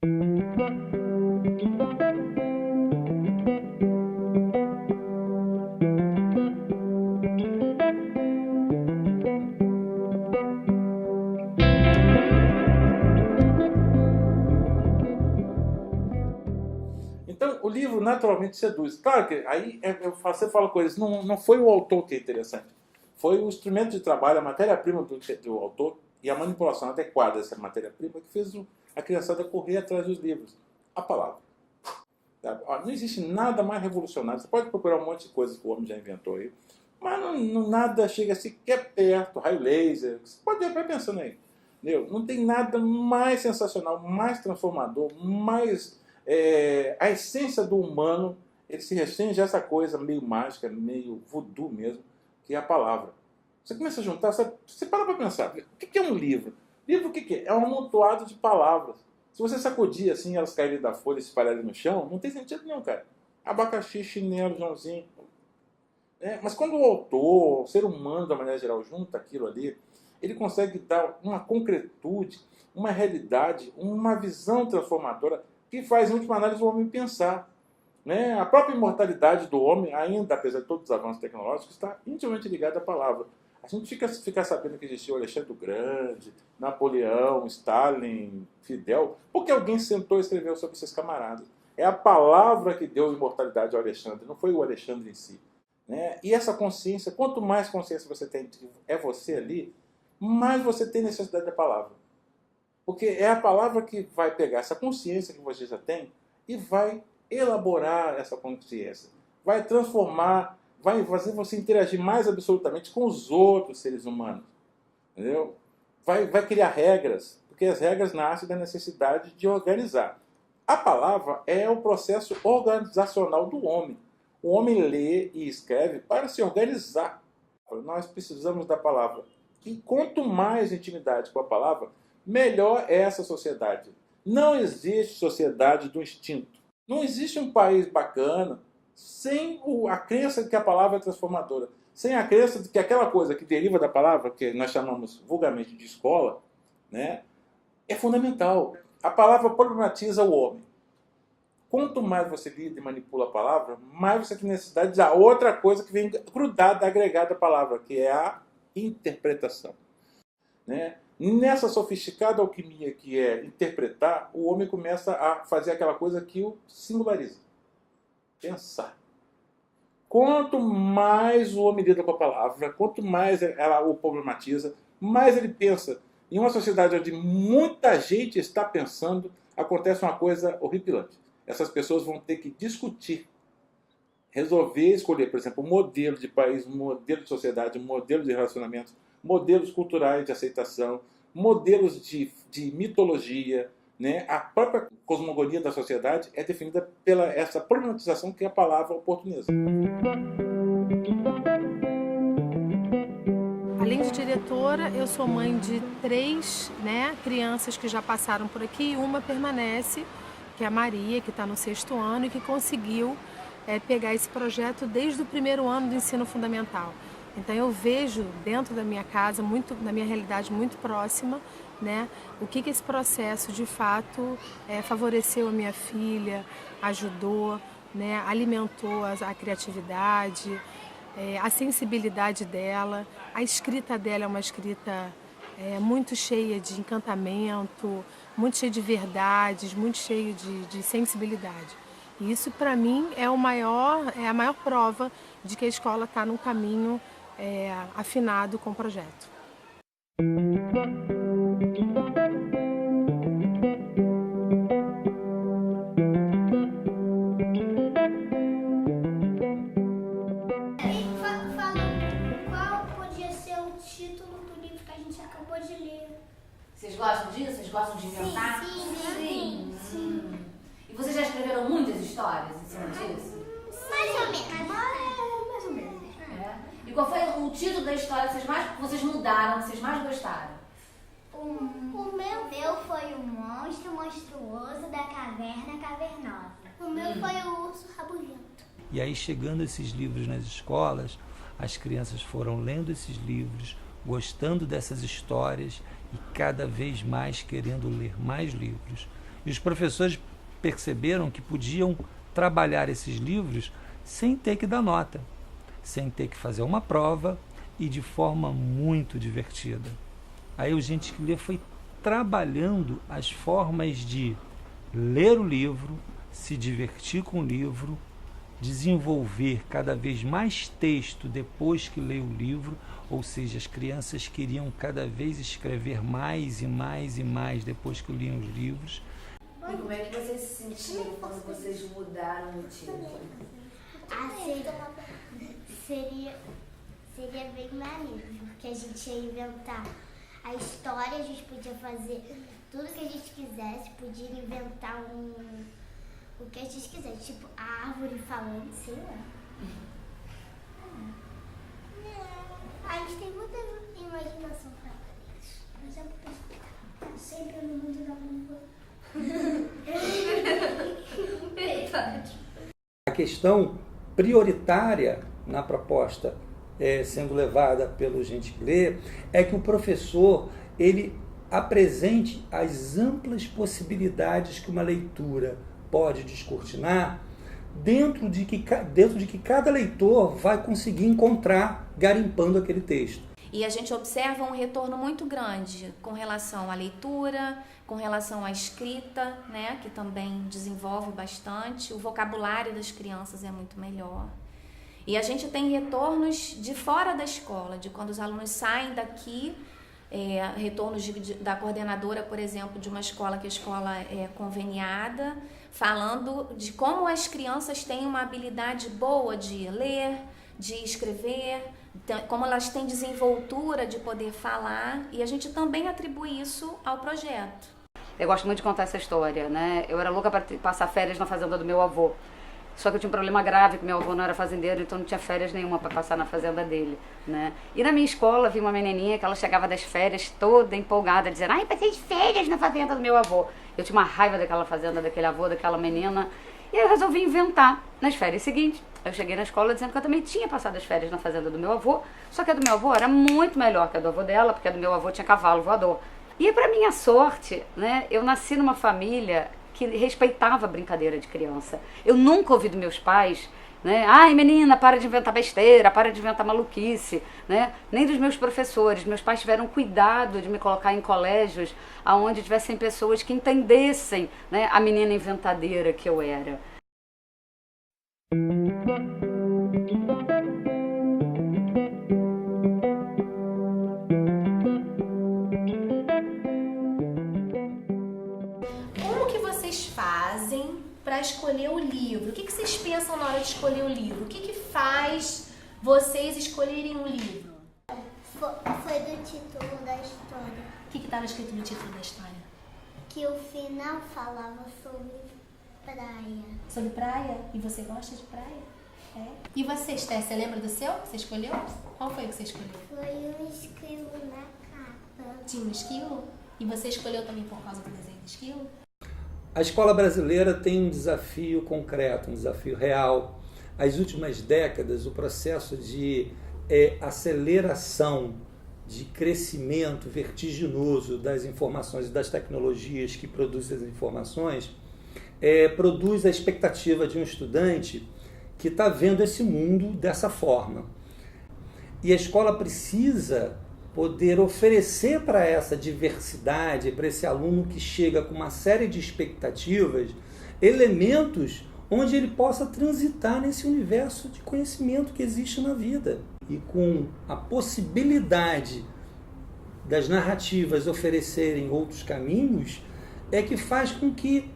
Então, o livro naturalmente seduz. Claro que aí você fala coisas, não foi o autor que é interessante. Foi o instrumento de trabalho, a matéria-prima do autor e a manipulação adequada dessa matéria-prima que fez a criançada correr atrás dos livros. A palavra. Não existe nada mais revolucionário. Você pode procurar um monte de coisas que o homem já inventou aí, mas nada chega sequer perto. Raio laser, você pode ir pensando aí. Entendeu? Não tem nada mais sensacional, mais transformador, mais... a essência do humano, ele se restringe a essa coisa meio mágica, meio voodoo mesmo, que é a palavra. Você começa a juntar, você para pensar, o que é um livro? Livro o que é? É um amontoado de palavras. Se você sacudir assim, elas caírem da folha e se espalharem no chão, não tem sentido nenhum, cara. Abacaxi, chinelo, Joãozinho. Mas quando o autor, o ser humano, da maneira geral, junta aquilo ali, ele consegue dar uma concretude, uma realidade, uma visão transformadora que faz, em última análise, o homem pensar. A própria imortalidade do homem, ainda, apesar de todos os avanços tecnológicos, está intimamente ligada à palavra. A gente fica sabendo que existiu Alexandre o Grande, Napoleão, Stalin, Fidel, porque alguém sentou e escreveu sobre esses camaradas. É a palavra que deu imortalidade ao Alexandre, não foi o Alexandre em si. E essa consciência, quanto mais consciência você tem de é você ali, mais você tem necessidade da palavra. Porque é a palavra que vai pegar essa consciência que você já tem e vai elaborar essa consciência. Vai transformar, vai fazer você interagir mais absolutamente com os outros seres humanos. Entendeu? Vai criar regras, porque as regras nascem da necessidade de organizar. A palavra é o processo organizacional do homem. O homem lê e escreve para se organizar. Nós precisamos da palavra. E quanto mais intimidade com a palavra, melhor é essa sociedade. Não existe sociedade do instinto. Não existe um país bacana sem a crença de que a palavra é transformadora. Sem a crença de que aquela coisa que deriva da palavra, que nós chamamos vulgarmente de escola, é fundamental. A palavra problematiza o homem. Quanto mais você lida e manipula a palavra, mais você tem necessidade da outra coisa que vem grudada, agregada à palavra, que é a interpretação. Nessa sofisticada alquimia que é interpretar, o homem começa a fazer aquela coisa que o singulariza. Pensar. Quanto mais o homem lida com a palavra, quanto mais ela o problematiza, mais ele pensa. Em uma sociedade onde muita gente está pensando, acontece uma coisa horripilante. Essas pessoas vão ter que discutir, resolver, escolher, por exemplo, um modelo de país, um modelo de sociedade, um modelo de relacionamento, modelos culturais de aceitação, modelos de mitologia. A própria cosmogonia da sociedade é definida pela essa problematização que a palavra oportuniza. Além de diretora, eu sou mãe de 3 crianças que já passaram por aqui e uma permanece, que é a Maria, que está no 6º ano e que conseguiu pegar esse projeto desde o 1º ano do ensino fundamental. Então eu vejo dentro da minha casa, na minha realidade muito próxima, o que esse processo de fato favoreceu a minha filha, ajudou, alimentou a criatividade, a sensibilidade dela. A escrita dela é uma escrita muito cheia de encantamento, muito cheia de verdades, muito cheia de sensibilidade. E isso, para mim, é a maior prova de que a escola está num caminho afinado com o projeto. Qual podia ser o título do livro que a gente acabou de ler? Vocês gostam disso? Vocês gostam de inventar? Sim. E vocês já escreveram muitas histórias em cima disso? Mais ou menos. Mais ou menos. E qual foi o título da história que vocês mudaram, que vocês mais gostaram? O meu foi o monstro monstruoso da caverna cavernosa. O meu foi o urso rabugento. E aí, chegando esses livros nas escolas, as crianças foram lendo esses livros, gostando dessas histórias e cada vez mais querendo ler mais livros. E os professores perceberam que podiam trabalhar esses livros sem ter que dar nota, sem ter que fazer uma prova e de forma muito divertida. Aí o Gente que Lê foi trabalhando as formas de ler o livro, se divertir com o livro, desenvolver cada vez mais texto depois que lê o livro, ou seja, as crianças queriam cada vez escrever mais e mais e mais depois que liam os livros. E como é que vocês se sentiram quando vocês mudaram o título? Seria bem maneiro, porque a gente ia inventar a história, a gente podia fazer tudo que a gente quisesse, podia inventar o que a gente quisesse, tipo a árvore falando, sei lá. A gente tem muita imaginação para isso. Por exemplo, sempre no mundo da lua. A questão prioritária na proposta sendo levada pelo Gente que Lê é que o professor ele apresente as amplas possibilidades que uma leitura pode descortinar dentro de que cada leitor vai conseguir encontrar garimpando aquele texto. E a gente observa um retorno muito grande com relação à leitura, com relação à escrita, né, que também desenvolve bastante. O vocabulário das crianças é muito melhor. E a gente tem retornos de fora da escola, de quando os alunos saem daqui, retornos da coordenadora, por exemplo, de uma escola que a escola é conveniada, falando de como as crianças têm uma habilidade boa de ler, de escrever, como elas têm desenvoltura de poder falar, e a gente também atribui isso ao projeto. Eu gosto muito de contar essa história, né? Eu era louca para passar férias na fazenda do meu avô. Só que eu tinha um problema grave, que meu avô não era fazendeiro, então não tinha férias nenhuma para passar na fazenda dele, né? E na minha escola vi uma menininha que ela chegava das férias toda empolgada, dizendo: ai, passei de férias na fazenda do meu avô. Eu tinha uma raiva daquela fazenda, daquele avô, daquela menina. E aí eu resolvi inventar nas férias seguintes. Eu cheguei na escola dizendo que eu também tinha passado as férias na fazenda do meu avô, só que a do meu avô era muito melhor que a do avô dela, porque a do meu avô tinha cavalo voador. E para minha sorte, né, eu nasci numa família que respeitava a brincadeira de criança. Eu nunca ouvi dos meus pais, né, ai menina, para de inventar besteira, para de inventar maluquice, né? Nem dos meus professores. Meus pais tiveram cuidado de me colocar em colégios onde tivessem pessoas que entendessem, né, a menina inventadeira que eu era. Como que vocês fazem para escolher o livro? O que vocês pensam na hora de escolher o livro? O que faz vocês escolherem um livro? Foi do título da história. O que estava escrito no título da história? Que o final falava sobre praia. Sobre praia? E você gosta de praia? É. E você, Esté, você lembra do seu? Você escolheu? Qual foi o que você escolheu? Foi um esquilo na capa. Tinha um esquilo? E você escolheu também por causa do desenho do esquilo? A escola brasileira tem um desafio concreto, um desafio real. As últimas décadas, o processo de aceleração, de crescimento vertiginoso das informações e das tecnologias que produzem as informações, produz a expectativa de um estudante que está vendo esse mundo dessa forma. E a escola precisa poder oferecer para essa diversidade, para esse aluno que chega com uma série de expectativas, elementos onde ele possa transitar nesse universo de conhecimento que existe na vida. E com a possibilidade das narrativas oferecerem outros caminhos, é que faz com que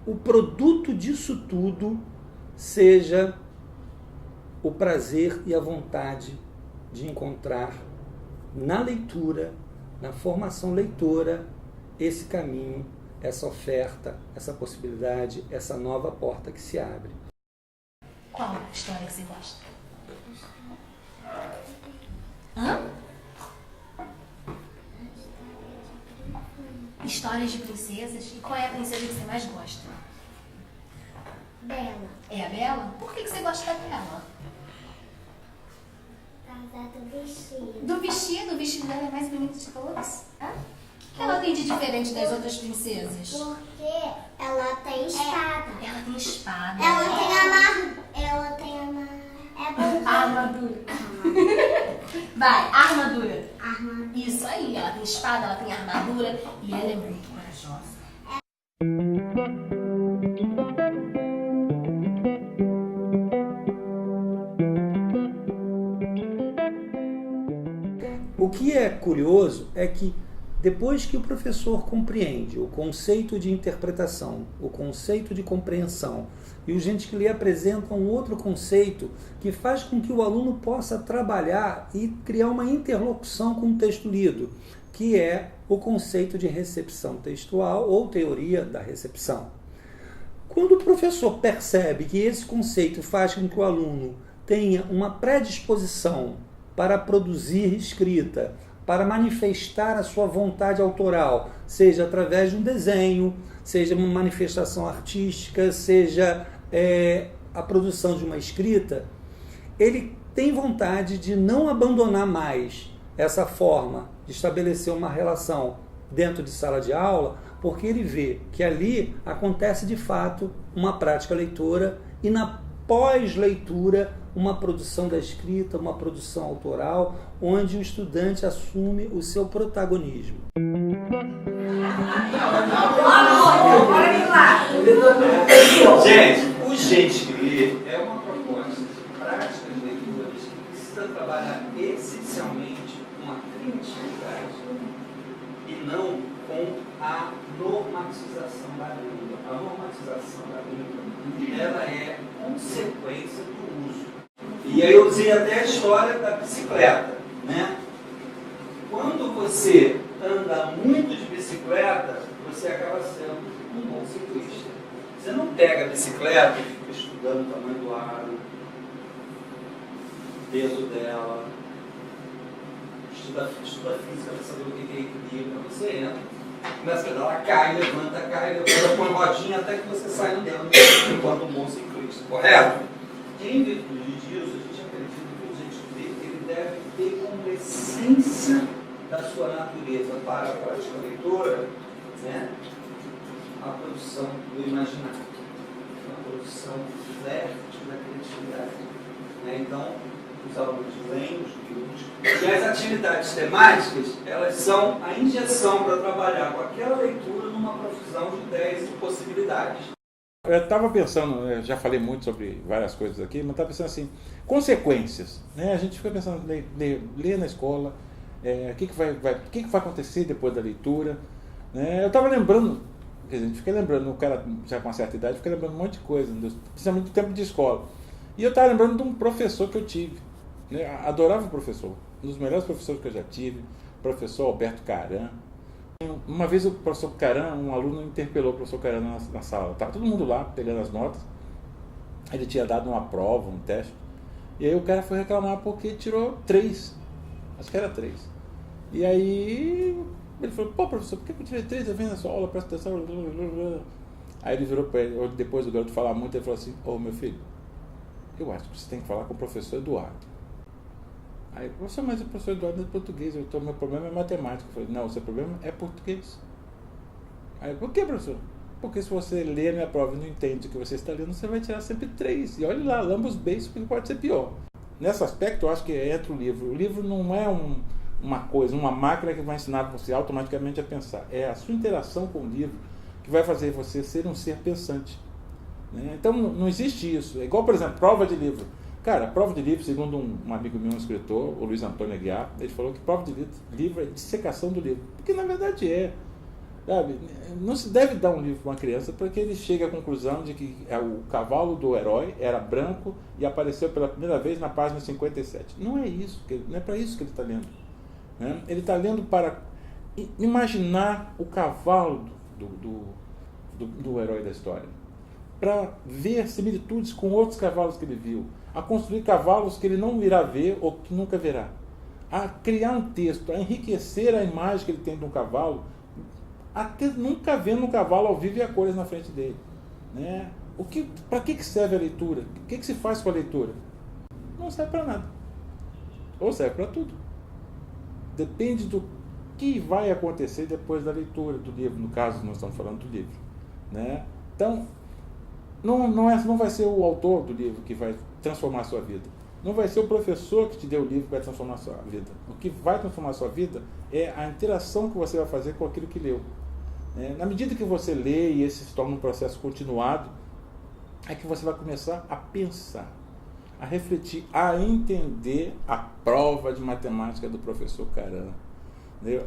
o produto disso tudo seja o prazer e a vontade de encontrar na leitura, na formação leitora, esse caminho, essa oferta, essa possibilidade, essa nova porta que se abre. Qual história que você gosta? Hã? Histórias de princesas. E qual é a princesa que você mais gosta? Bela. É a Bela? Por que você gosta da Bela? Do vestido. Do vestido? O vestido dela é mais bonito de todos? Hã? O que ela tem de diferente das outras princesas? Porque ela tem espada. Ela tem espada. Ela tem Armadura. Vai, armadura. armadura. Isso aí, ela tem espada, ela tem armadura e ela é muito corajosa. O que é curioso é que depois que o professor compreende o conceito de interpretação, o conceito de compreensão, e o gente que lhe apresenta um outro conceito que faz com que o aluno possa trabalhar e criar uma interlocução com o texto lido, que é o conceito de recepção textual ou teoria da recepção. Quando o professor percebe que esse conceito faz com que o aluno tenha uma predisposição para produzir escrita, para manifestar a sua vontade autoral, seja através de um desenho, seja uma manifestação artística, seja a produção de uma escrita, ele tem vontade de não abandonar mais essa forma de estabelecer uma relação dentro de sala de aula, porque ele vê que ali acontece de fato uma prática leitora e na pós-leitura uma produção da escrita, uma produção autoral, onde o estudante assume o seu protagonismo. Gente, o Gente que Lê é uma proposta de práticas de leituras que precisa trabalhar essencialmente com a criatividade e não com a normatização da língua. A normatização da língua, ela é consequência do uso. E aí eu usei até a história da bicicleta, né? Quando você anda muito de bicicleta, você acaba sendo um bom ciclista. Você não pega a bicicleta e fica estudando o tamanho do aro, o peso dela, estuda física para saber o que é equilíbrio. Você entra, começa a pedalar, cai, levanta, põe rodinha até que você sai andando enquanto um bom ciclista, correto? Em virtude disso, a gente acredita que o Gente que Lê, ele deve ter como essência da sua natureza para a prática leitora, né, a produção do imaginário, a produção fértil da criatividade. Né? Então, os alunos leem os livros e as atividades temáticas, elas são a injeção para trabalhar com aquela leitura numa profusão de ideias e possibilidades. Eu estava pensando, eu já falei muito sobre várias coisas aqui, mas estava pensando assim, consequências. Né? A gente fica pensando, ler na escola, o que vai acontecer depois da leitura. Né? Eu estava lembrando, quer dizer, a gente fica lembrando, o cara já com uma certa idade, fica lembrando um monte de coisa, principalmente do tempo de escola. E eu estava lembrando de um professor que eu tive. Né? Adorava o professor, um dos melhores professores que eu já tive, o professor Alberto Caran. Uma vez o professor Caran, um aluno interpelou o professor Caran na sala. Estava todo mundo lá, pegando as notas. Ele tinha dado uma prova, um teste. E aí o cara foi reclamar porque tirou 3. Acho que era 3. E aí ele falou, pô professor, por que eu tirei 3? Eu venho na sua aula, presta atenção. Aí ele virou para ele, depois do garoto falar muito, ele falou assim, ô meu filho, eu acho que você tem que falar com o professor Eduardo. Aí, professor, mas o professor Eduardo é português, meu problema é matemática. Eu falei, não, o seu problema é português. Aí, por que, professor? Porque se você lê a minha prova e não entende o que você está lendo, você vai tirar sempre 3. E olha lá, lamba os beijos, porque pode ser pior. Nesse aspecto, eu acho que entra o livro. O livro não é uma coisa, uma máquina que vai ensinar você automaticamente a pensar. É a sua interação com o livro que vai fazer você ser um ser pensante. Né? Então, não existe isso. É igual, por exemplo, prova de livro. Cara, prova de livro, segundo um amigo meu, um escritor, o Luiz Antônio Aguiar, ele falou que prova de livro é dissecação do livro. Porque na verdade é. Sabe? Não se deve dar um livro para uma criança porque ele chega à conclusão de que o cavalo do herói era branco e apareceu pela primeira vez na página 57. Não é isso, não é para isso que ele está lendo. Né? Ele está lendo para imaginar o cavalo do herói da história. Para ver similitudes com outros cavalos que ele viu, a construir cavalos que ele não irá ver ou que nunca verá, a criar um texto, a enriquecer a imagem que ele tem de um cavalo, até nunca vendo um cavalo ao vivo e a cores na frente dele. Né? Para que serve a leitura? O que se faz com a leitura? Não serve para nada. Ou serve para tudo. Depende que vai acontecer depois da leitura do livro, no caso nós estamos falando do livro, né? Então, não vai ser o autor do livro que vai transformar a sua vida, não vai ser o professor que te deu o livro que vai transformar a sua vida. O que vai transformar a sua vida é a interação que você vai fazer com aquilo que leu. Na medida que você lê e esse se torna um processo continuado, é que você vai começar a pensar, a refletir, a entender a prova de matemática do professor Caran,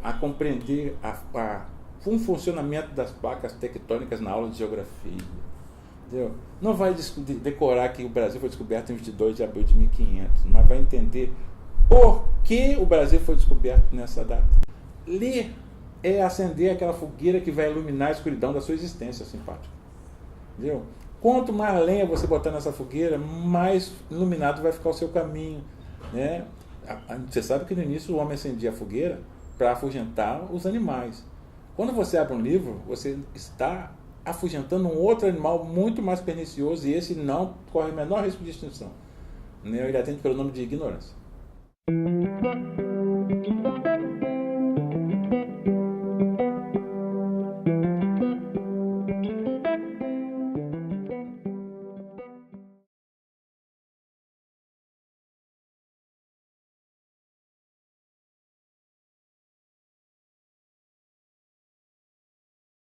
a compreender um funcionamento das placas tectônicas na aula de geografia. Entendeu? Não vai decorar que o Brasil foi descoberto em 22 de abril de 1500, mas vai entender por que o Brasil foi descoberto nessa data. Ler é acender aquela fogueira que vai iluminar a escuridão da sua existência simpática. Entendeu? Quanto mais lenha você botar nessa fogueira, mais iluminado vai ficar o seu caminho, né? Você sabe que no início o homem acendia a fogueira para afugentar os animais. Quando você abre um livro, você está afugentando um outro animal muito mais pernicioso, e esse não corre o menor risco de extinção. Ele atende pelo nome de ignorância.